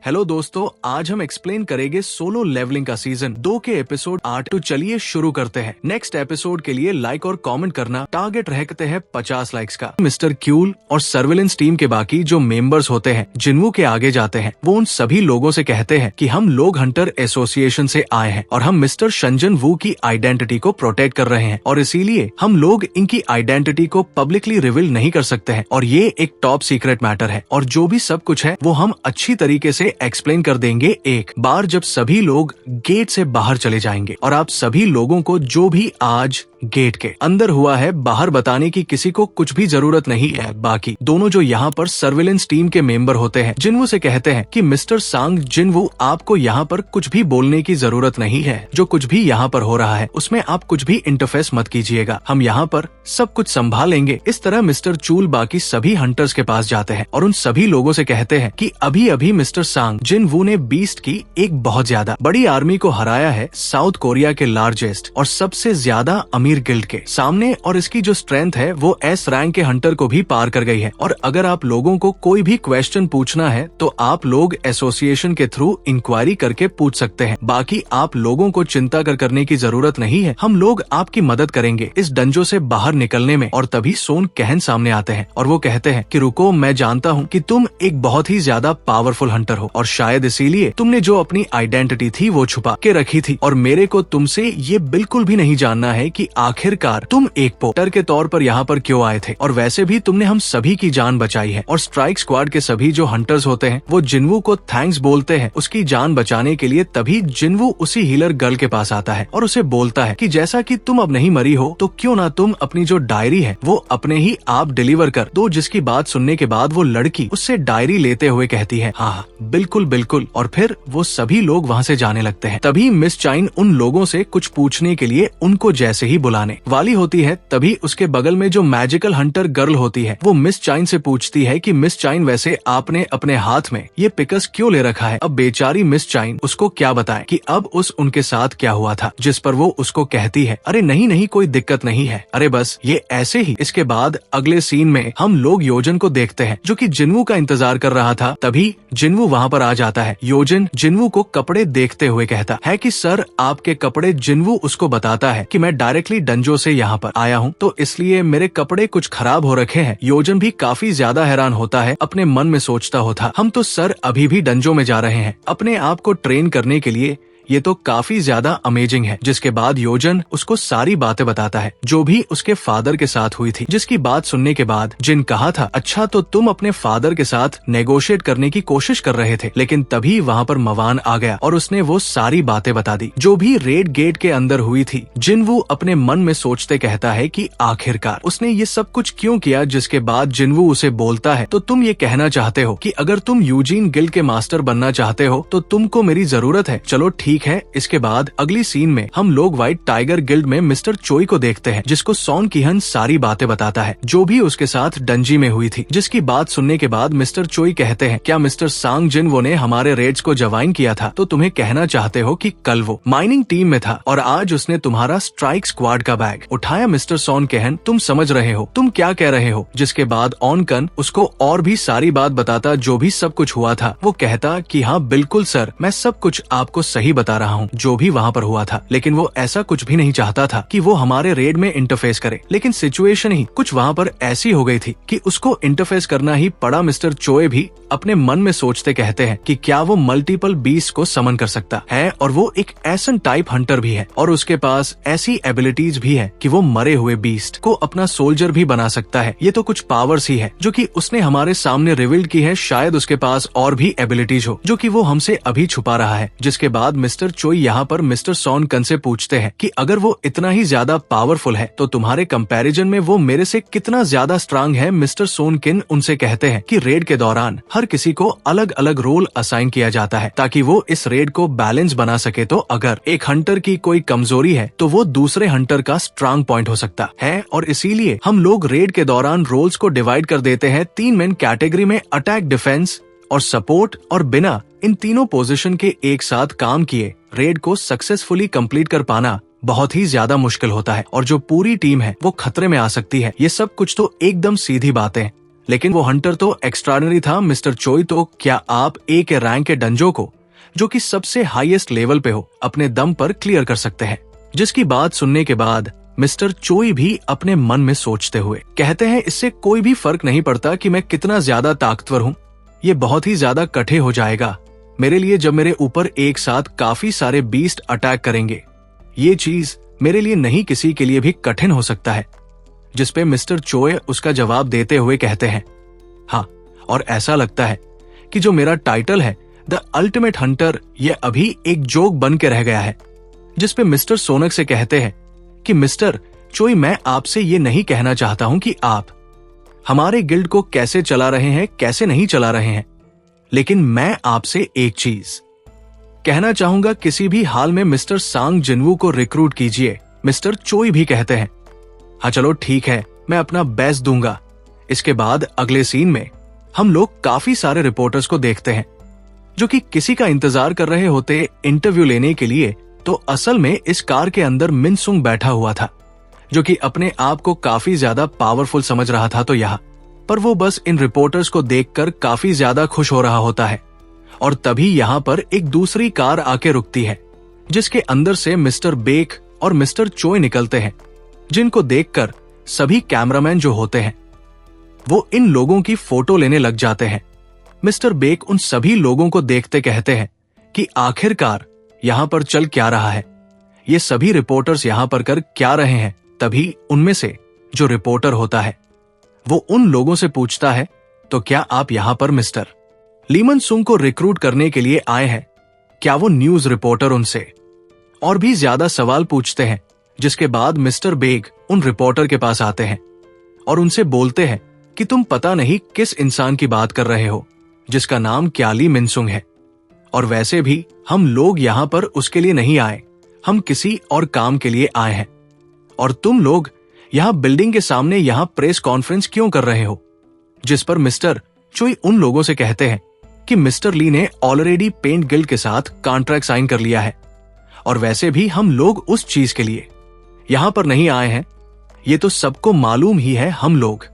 Hello दोस्तों, आज हम एक्सप्लेन करेंगे सोलो लेवलिंग का सीजन 2 के एपिसोड 8। तो चलिए शुरू करते हैं। नेक्स्ट एपिसोड के लिए लाइक और कमेंट करना टारगेट रखते हैं 50 लाइक्स का। मिस्टर क्यूल और सर्विलेंस टीम के बाकी जो मेंबर्स होते हैं जिन्वू के आगे जाते हैं, वो उन सभी लोगों से कहते हैं कि हम लोग हंटर एसोसिएशन से आए हैं और हम मिस्टर शंजन वू की आइडेंटिटी को प्रोटेक्ट कर रहे हैं और इसीलिए हम लोग इनकी आइडेंटिटी को पब्लिकली रिवील नहीं कर सकते हैं और ये एक टॉप सीक्रेट मैटर है और जो भी सब कुछ है वो हम अच्छी तरीके से एक्सप्लेन कर देंगे एक बार जब सभी लोग गेट से बाहर चले जाएंगे। और आप सभी लोगों को जो भी आज गेट के अंदर हुआ है बाहर बताने की किसी को कुछ भी जरूरत नहीं है। बाकी दोनों जो यहाँ पर सर्विलेंस टीम के मेंबर होते हैं जिन्वू से कहते हैं कि मिस्टर सांग जिन्वू, आपको यहाँ पर कुछ भी बोलने की जरूरत नहीं है। जो कुछ भी यहाँ पर हो रहा है उसमें आप कुछ भी इंटरफेस मत कीजिएगा, हम यहाँ पर सब कुछ संभालेंगे। इस तरह मिस्टर चूल बाकी सभी हंटर्स के पास जाते हैं और उन सभी लोगों से कहते हैं कि अभी अभी मिस्टर सांग जिन्वू ने बीस्ट की एक बहुत ज्यादा बड़ी आर्मी को हराया है साउथ कोरिया के लार्जेस्ट और सबसे ज्यादा अमीर गिल्ड के सामने, और इसकी जो स्ट्रेंथ है वो एस रैंक के हंटर को भी पार कर गई है। और अगर आप लोगों को कोई भी क्वेश्चन पूछना है तो आप लोग एसोसिएशन के थ्रू इंक्वायरी करके पूछ सकते हैं। बाकी आप लोगों को चिंता करने की जरूरत नहीं है, हम लोग आपकी मदद करेंगे इस डंजो से बाहर निकलने में। और तभी सोन कहन सामने आते हैं और वो कहते हैं कि रुको, मैं जानता हूँ कि तुम एक बहुत ही ज्यादा पावरफुल हंटर हो और शायद इसीलिए तुमने जो अपनी आइडेंटिटी थी वो छुपा के रखी थी और मेरे को तुमसे ये बिल्कुल भी नहीं जानना है कि आखिरकार तुम एक पोटर के तौर पर यहाँ पर क्यों आए थे। और वैसे भी तुमने हम सभी की जान बचाई है। और स्ट्राइक स्क्वाड के सभी जो हंटर्स होते हैं वो जिन्वू को थैंक्स बोलते हैं उसकी जान बचाने के लिए। तभी जिन्वू उसी हीलर गर्ल के पास आता है और उसे बोलता है कि जैसा कि तुम अब नहीं मरी हो तो क्यों ना तुम अपनी जो डायरी है वो अपने ही आप डिलीवर कर दो। जिसकी बात सुनने के बाद वो लड़की उससे डायरी लेते हुए कहती है हाँ बिल्कुल बिल्कुल, और फिर वो सभी लोग वहाँ से जाने लगते हैं। तभी मिस चाइन उन लोगों से कुछ पूछने के लिए उनको जैसे ही बुलाने वाली होती है, तभी उसके बगल में जो मैजिकल हंटर गर्ल होती है वो मिस चाइन से पूछती है कि मिस चाइन, वैसे आपने अपने हाथ में ये पिकस क्यों ले रखा है। अब बेचारी मिस चाइन उसको क्या बताए कि अब उनके साथ क्या हुआ था, जिस पर वो उसको कहती है अरे नहीं नहीं कोई दिक्कत नहीं है, अरे बस ये ऐसे ही। इसके बाद अगले सीन में हम लोग योजन को देखते हैं जो कि जिन्वू का इंतजार कर रहा था। तभी जिन्वू वहाँ पर आ जाता है। योजन जिन्वू को कपड़े देखते हुए कहता है कि सर आपके कपड़े। जिन्वू उसको बताता है कि मैं डायरेक्टली डंजो से यहाँ पर आया हूँ तो इसलिए मेरे कपड़े कुछ खराब हो रखे हैं। योजन भी काफी ज्यादा हैरान होता है, अपने मन में सोचता होता हम तो सर अभी भी डंजो में जा रहे हैं अपने आप को ट्रेन करने के लिए, ये तो काफी ज्यादा अमेजिंग है। जिसके बाद योजन उसको सारी बातें बताता है जो भी उसके फादर के साथ हुई थी। जिसकी बात सुनने के बाद जिन कहा था अच्छा तो तुम अपने फादर के साथ नेगोशिएट करने की कोशिश कर रहे थे, लेकिन तभी वहाँ पर मवान आ गया और उसने वो सारी बातें बता दी जो भी रेड गेट के अंदर हुई थी। जिन्वू अपने मन में सोचते कहता है कि आखिरकार उसने ये सब कुछ क्यों किया। जिसके बाद जिन्वू उसे बोलता है तो तुम ये कहना चाहते हो कि अगर तुम यूजीन गिल्ड के मास्टर बनना चाहते हो तो तुमको मेरी जरूरत है, चलो ठीक है। इसके बाद अगली सीन में हम लोग व्हाइट टाइगर गिल्ड में मिस्टर चोई को देखते हैं जिसको सॉन किहन सारी बातें बताता है जो भी उसके साथ डंजी में हुई थी। जिसकी बात सुनने के बाद मिस्टर चोई कहते हैं क्या मिस्टर सांग जिन्वो ने हमारे रेड्स को ज्वाइन किया था तो तुम्हें कहना चाहते हो कि कल वो माइनिंग टीम में था और आज उसने तुम्हारा स्ट्राइक स्क्वाड का बैग उठाया। मिस्टर सॉन कहन तुम समझ रहे हो, तुम क्या कह रहे हो। जिसके बाद ऑन कन उसको और भी सारी बात बताता जो भी सब कुछ हुआ था। वो कहता कि हाँ बिल्कुल सर, मैं सब कुछ आपको सही बता रहा हूँ जो भी वहाँ पर हुआ था, लेकिन वो ऐसा कुछ भी नहीं चाहता था कि वो हमारे रेड में इंटरफेस करे, लेकिन सिचुएशन ही कुछ वहाँ पर ऐसी हो गई थी कि उसको इंटरफेस करना ही पड़ा। मिस्टर चोए भी अपने मन में सोचते कहते हैं कि क्या वो मल्टीपल बीस्ट को समन कर सकता है और वो एक ऐसा टाइप हंटर भी है और उसके पास ऐसी एबिलिटीज भी है कि वो मरे हुए बीस्ट को अपना सोल्जर भी बना सकता है। ये तो कुछ पावर्स ही है जो कि उसने हमारे सामने रिवील की है, शायद उसके पास और भी एबिलिटीज हो जो कि वो हमसे अभी छुपा रहा है। जिसके बाद मिस्टर चोई यहाँ पर मिस्टर सॉन कन से पूछते हैं कि अगर वो इतना ही ज्यादा पावरफुल है तो तुम्हारे कंपैरिजन में वो मेरे से कितना ज्यादा स्ट्रांग है। मिस्टर सोन किन उनसे कहते हैं कि रेड के दौरान हर किसी को अलग अलग रोल असाइन किया जाता है ताकि वो इस रेड को बैलेंस बना सके। तो अगर एक हंटर की कोई कमजोरी है तो वो दूसरे हंटर का स्ट्रांग पॉइंट हो सकता है और इसीलिए हम लोग रेड के दौरान रोल्स को डिवाइड कर देते हैं 3 मेन कैटेगरी में, अटैक, डिफेंस और सपोर्ट। और बिना इन तीनों पोजीशन के एक साथ काम किए रेड को सक्सेसफुली कंप्लीट कर पाना बहुत ही ज्यादा मुश्किल होता है और जो पूरी टीम है वो खतरे में आ सकती है। ये सब कुछ तो एकदम सीधी बातें लेकिन वो हंटर तो एक्स्ट्राऑर्डिनरी था मिस्टर चोई, तो क्या आप ए के रैंक के डंजो को, जो कि सबसे हाईएस्ट लेवल पे हो, अपने दम पर क्लियर कर सकते हैं? जिसकी बात सुनने के बाद मिस्टर चोई भी अपने मन में सोचते हुए कहते हैं, इससे कोई भी फर्क नहीं पड़ता कि मैं कितना ज्यादा ताकतवर हूँ, ये बहुत ही ज्यादा कठिन हो जाएगा मेरे लिए जब मेरे ऊपर एक साथ काफी सारे बीस्ट अटैक करेंगे। ये चीज मेरे लिए नहीं, किसी के लिए भी कठिन हो सकता है। जिसपे मिस्टर चोए उसका जवाब देते हुए कहते हैं, हाँ, और ऐसा लगता है कि जो मेरा टाइटल है द अल्टीमेट हंटर, ये अभी एक जोक बन के रह गया है। जिसपे मिस्टर सोनक से कहते हैं कि मिस्टर चोई, मैं आपसे ये नहीं कहना चाहता हूं कि आप हमारे गिल्ड को कैसे चला रहे हैं, कैसे नहीं चला रहे हैं, लेकिन मैं आपसे एक चीज कहना चाहूंगा, किसी भी हाल में मिस्टर सांग जिनवू को रिक्रूट कीजिए। मिस्टर चोई भी कहते हैं, हाँ चलो ठीक है, मैं अपना बेस्ट दूंगा। इसके बाद अगले सीन में हम लोग काफी सारे रिपोर्टर्स को देखते हैं जो कि किसी का इंतजार कर रहे होते इंटरव्यू लेने के लिए। तो असल में इस कार के अंदर मिनसुंग बैठा हुआ था, जो कि अपने आप को काफी ज्यादा पावरफुल समझ रहा था। तो यहाँ पर वो बस इन रिपोर्टर्स को देखकर काफी ज्यादा खुश हो रहा होता है। और तभी यहाँ पर एक दूसरी कार आके रुकती है, जिसके अंदर से मिस्टर बेक और मिस्टर चोय निकलते हैं, जिनको देखकर सभी कैमरामैन जो होते हैं वो इन लोगों की फोटो लेने लग जाते हैं। मिस्टर बेक उन सभी लोगों को देखते कहते हैं कि आखिरकार यहाँ पर चल क्या रहा है, ये सभी रिपोर्टर्स यहाँ पर कर क्या रहे हैं। तभी उनमें से जो रिपोर्टर होता है वो उन लोगों से पूछता है, तो क्या आप यहाँ पर मिस्टर लीमन सुंग को रिक्रूट करने के लिए आए हैं? क्या वो न्यूज रिपोर्टर उनसे और भी ज्यादा सवाल पूछते हैं। जिसके बाद मिस्टर बेग उन रिपोर्टर के पास आते हैं और उनसे बोलते हैं कि तुम पता नहीं किस इंसान की बात कर रहे हो, जिसका नाम क्याली मिनसुंग है, और वैसे भी हम लोग यहाँ पर उसके लिए नहीं आए, हम किसी और काम के लिए आए हैं। और तुम लोग यहाँ बिल्डिंग के सामने यहाँ प्रेस कॉन्फ्रेंस क्यों कर रहे हो? जिस पर मिस्टर चोई उन लोगों से कहते हैं कि मिस्टर ली ने ऑलरेडी पेंट गिल्ड के साथ कॉन्ट्रैक्ट साइन कर लिया है, और वैसे भी हम लोग उस चीज के लिए यहाँ पर नहीं आए हैं, ये तो सबको मालूम ही है। हम लोग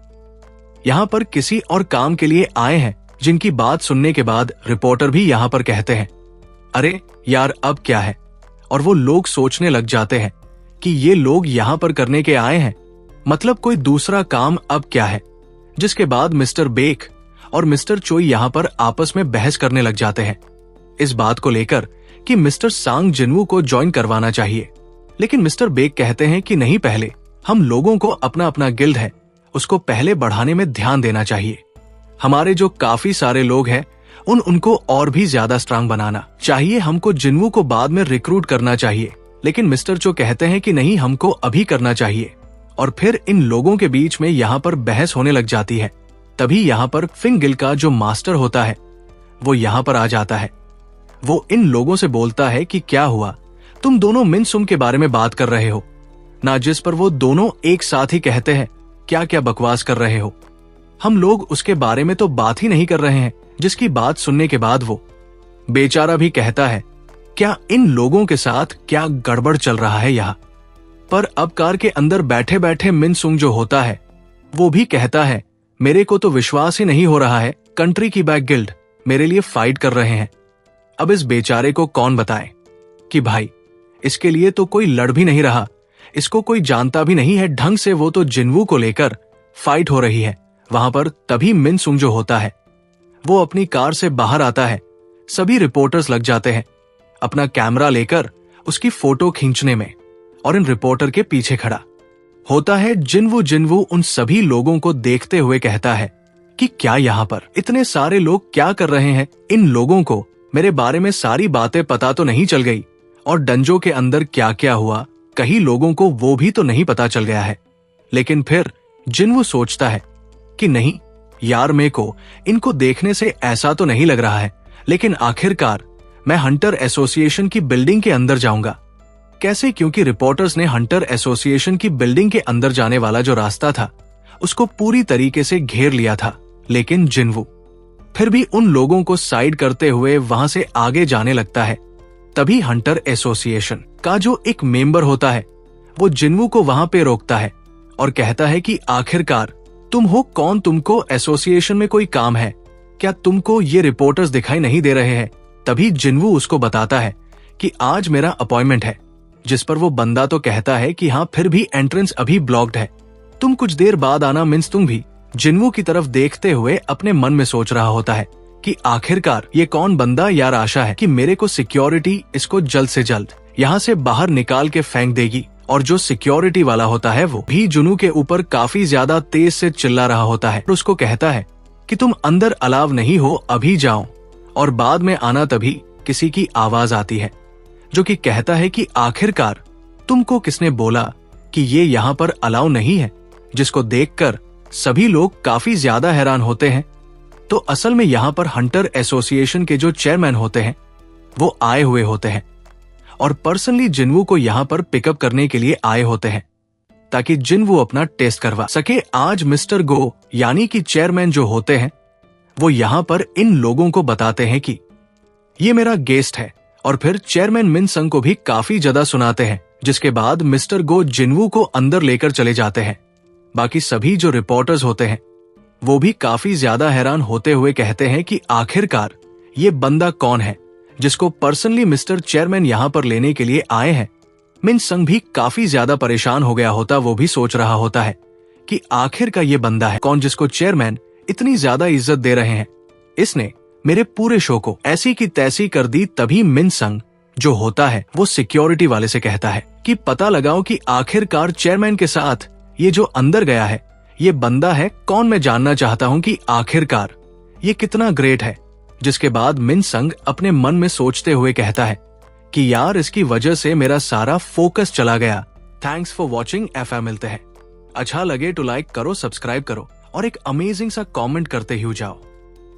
यहाँ पर किसी और काम के लिए आए हैं। जिनकी बात सुनने के बाद रिपोर्टर भी यहाँ पर कहते हैं, अरे यार अब क्या है? और वो लोग सोचने लग जाते हैं कि ये लोग यहाँ पर करने के आए हैं, मतलब कोई दूसरा काम अब क्या है? जिसके बाद मिस्टर बेक और मिस्टर चोई यहाँ पर आपस में बहस करने लग जाते हैं इस बात को लेकर कि मिस्टर सांग जिनवू को ज्वाइन करवाना चाहिए। लेकिन मिस्टर बेक कहते हैं कि नहीं, पहले हम लोगों को अपना अपना गिल्ड है उसको पहले बढ़ाने में ध्यान देना चाहिए। हमारे जो काफी सारे लोग हैं उनको और भी ज्यादा स्ट्रांग बनाना चाहिए। हमको जिनवू को बाद में रिक्रूट करना चाहिए। लेकिन मिस्टर चो कहते हैं कि नहीं, हमको अभी करना चाहिए। और फिर इन लोगों के बीच में यहाँ पर बहस होने लग जाती है। तभी यहाँ पर फिंग गिल का जो मास्टर होता है वो यहाँ पर आ जाता है। वो इन लोगों से बोलता है कि क्या हुआ, तुम दोनों मिनसुम के बारे में बात कर रहे हो ना? जिस पर वो दोनों एक साथ ही कहते हैं, क्या क्या बकवास कर रहे हो, हम लोग उसके बारे में तो बात ही नहीं कर रहे हैं। जिसकी बात सुनने के बाद वो बेचारा भी कहता है, क्या इन लोगों के साथ क्या गड़बड़ चल रहा है यहाँ पर? अब कार के अंदर बैठे बैठे मिनसुंग जो होता है वो भी कहता है, मेरे को तो विश्वास ही नहीं हो रहा है, कंट्री की बैक गिल्ड मेरे लिए फाइट कर रहे हैं। अब इस बेचारे को कौन बताए कि भाई इसके लिए तो कोई लड़ भी नहीं रहा, इसको कोई जानता भी नहीं है ढंग से। वो तो जिनवू को लेकर फाइट हो रही है वहां पर। तभी मिनसुंग जो होता है वो अपनी कार से बाहर आता है। सभी रिपोर्टर्स लग जाते हैं अपना कैमरा लेकर उसकी फोटो खींचने में, और इन रिपोर्टर के पीछे खड़ा होता है जिनवू। जिनवू उन सभी लोगों को देखते हुए कहता है कि क्या यहाँ पर इतने सारे लोग क्या कर रहे हैं? इन लोगों को मेरे बारे में सारी बातें पता तो नहीं चल गई, और डंजो के अंदर क्या क्या हुआ कई लोगों को वो भी तो नहीं पता चल गया है। लेकिन फिर जिनवू सोचता है कि नहीं यार, मेरे को इनको देखने से ऐसा तो नहीं लग रहा है, लेकिन आखिरकार मैं हंटर एसोसिएशन की बिल्डिंग के अंदर जाऊंगा। कैसे? क्योंकि रिपोर्टर्स ने हंटर एसोसिएशन की बिल्डिंग के अंदर जाने वाला जो रास्ता था उसको पूरी तरीके से घेर लिया था। लेकिन जिनवू फिर भी उन लोगों को साइड करते हुए वहां से आगे जाने लगता है। तभी हंटर एसोसिएशन का जो एक मेंबर होता है वो जिनवू को वहां पे रोकता है और कहता है कि आखिरकार तुम हो कौन? तुमको एसोसिएशन में कोई काम है क्या? तुमको ये रिपोर्टर्स दिखाई नहीं दे रहे हैं? तभी जिनवू उसको बताता है कि आज मेरा अपॉइंटमेंट है, जिस पर वो बंदा तो कहता है कि हाँ, फिर भी एंट्रेंस अभी ब्लॉक्ड है, तुम कुछ देर बाद आना। मीन्स तुम भी जिनवू की तरफ देखते हुए अपने मन में सोच रहा होता है कि आखिरकार ये कौन बंदा यार आशा है कि मेरे को सिक्योरिटी इसको जल्द से जल्द यहाँ से बाहर निकाल के फेंक देगी। और जो सिक्योरिटी वाला होता है वो भी जुनू के ऊपर काफी ज्यादा तेज से चिल्ला रहा होता है और उसको कहता है कि तुम अंदर अलाव नहीं हो, अभी जाओ और बाद में आना। तभी किसी की आवाज आती है जो कि कहता है कि आखिरकार तुमको किसने बोला कि ये यहाँ पर अलाउ नहीं है? जिसको देखकर सभी लोग काफी ज्यादा हैरान होते हैं। तो असल में यहाँ पर हंटर एसोसिएशन के जो चेयरमैन होते हैं वो आए हुए होते हैं और पर्सनली जिनवू को यहाँ पर पिकअप करने के लिए आए होते हैं ताकि जिनवू अपना टेस्ट करवा सके। आज मिस्टर गो यानी कि चेयरमैन जो होते हैं वो यहाँ पर इन लोगों को बताते हैं कि ये मेरा गेस्ट है और फिर चेयरमैन मिन संग को भी काफी ज्यादा सुनाते हैं। जिसके बाद मिस्टर गो जिनवू को अंदर लेकर चले जाते हैं। बाकी सभी जो रिपोर्टर्स होते हैं वो भी काफी ज्यादा हैरान होते हुए कहते हैं कि आखिरकार ये बंदा कौन है जिसको पर्सनली मिस्टर चेयरमैन यहाँ पर लेने के लिए आए हैं। मिन संग भी काफी ज्यादा परेशान हो गया होता, वो भी सोच रहा होता है कि आखिर का ये बंदा है कौन जिसको चेयरमैन इतनी ज्यादा इज्जत दे रहे हैं। इसने मेरे पूरे शो को ऐसी की तैसी कर दी। तभी मिन संग जो होता है वो सिक्योरिटी वाले से कहता है कि पता लगाओ कि आखिरकार चेयरमैन के साथ ये जो अंदर गया है ये बंदा है कौन। मैं जानना चाहता हूँ कि आखिरकार ये कितना ग्रेट है। जिसके बाद मिन संग अपने मन में सोचते हुए कहता है कि यार इसकी वजह से मेरा सारा फोकस चला गया। Thanks for watching. एफएम मिलते हैं। अच्छा लगे तो लाइक करो, सब्सक्राइब करो और एक अमेजिंग सा कमेंट करते ही जाओ।